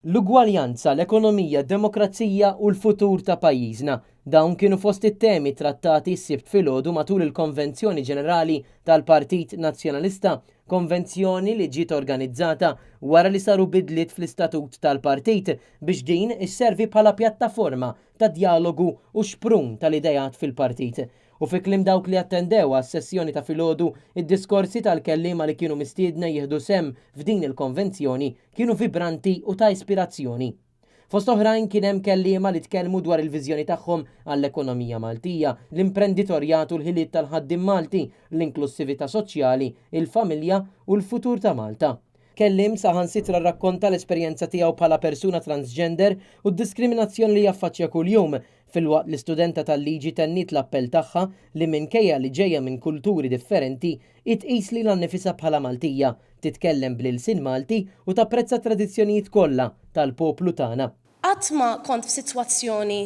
L-ugwaljanza, l-ekonomija, d-demokrazija u l-futur ta' pajjiżna. Dawn kienu fost it-temi trattati s-sibt filgħodu matul il-Konvenzjoni Ġenerali tal-Partit Nazzjonalista, konvenzjoni li ġiet organizzata wara li saru bidliet fl-istatut tal-partit biex din isservi bħala pjattaforma ta' dialogu u xprun tal-idejat fil-partit. U fi kliem dawk li attendew għas-sessjoni ta' filgħodu, id-diskorsi tal-kelliema li kienu mistiedna jieħdu sem f'din il-konvenzjoni kienu vibranti u ta' ispirazzjoni. Fost oħrajn kien hemm kelliema li tkellmu dwar il-viżjoni tagħhom għall-ekonomija Maltija, l-imprenditorjat u l-ħiliet tal-ħaddiem Malti, l-inklusività soċjali, il-familja u l-futur ta' Malta. Kellim saħansitra rrakkonta l-esperjenza tiegħu bħala persuna transgender u d-diskriminazzjoni li jaffaċċja kuljum filwaqt l-istudenta tal-liġi tennit l-appell tagħha li minkejja li ġejja minn kulturi differenti itqis li l-annifisha bħala Maltija, titkellem bl-ilsien Malti u tapprezza tradizzjonijiet kollha tal-poplu tagħna. Qatt ma kont f'sitwazzjoni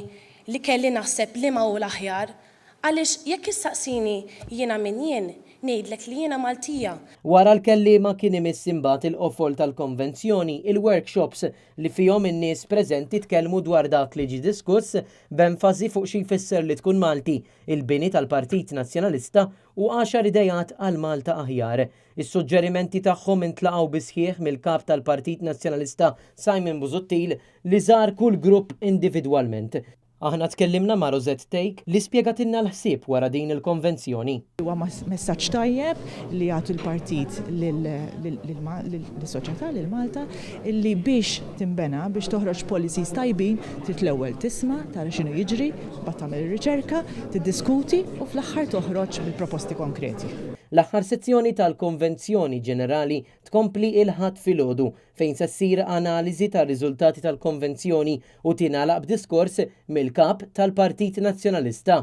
li kelli naħseb li ma hu l-aħjar għaliex jekk issaqsini jiena min jien ngħidlek li jiena Maltija. Wara l-kelliema kien imiss imbagħad il-qofol tal-konvenzjoni, il-workshops li fihom in-nies preżenti tkellmu dwar dak li ġie diskuss b'enfasi fuq xi jfisser li tkun Malti, il-bini tal-Partit Nazzjonalista u 10 idejat għal Malta aħjar. Is-suġġerimenti tagħhom intlaqgħu bi sħiħ mill-kap tal-Partit Nazzjonalista Simon Busuttil li żar kull grupp individwalment. Aħna tkellimna ma' Rosette Take li spjegatilna l-ħsieb wara din il-konvenzjoni. Huwa messaġġ tajjeb li jagħtu l-partit lill-soċjetà lil Malta illi biex timbena biex toħroġ policies tajbin trid l-ewwel tisma' tara x'inhu jiġri, bad tagħmel ir-riċerka, tiddiskuti u fl-aħħar toħroġ bil-proposti konkreti. L-aħħar sezzjoni tal-Konvenzjoni Ġenerali tkompli il-ħadd filgħodu fejn se ssir analiżi tar-riżultati tal-konvenzjoni u tingħalaq b'diskors mill-kap tal-Partit Nazzjonalista.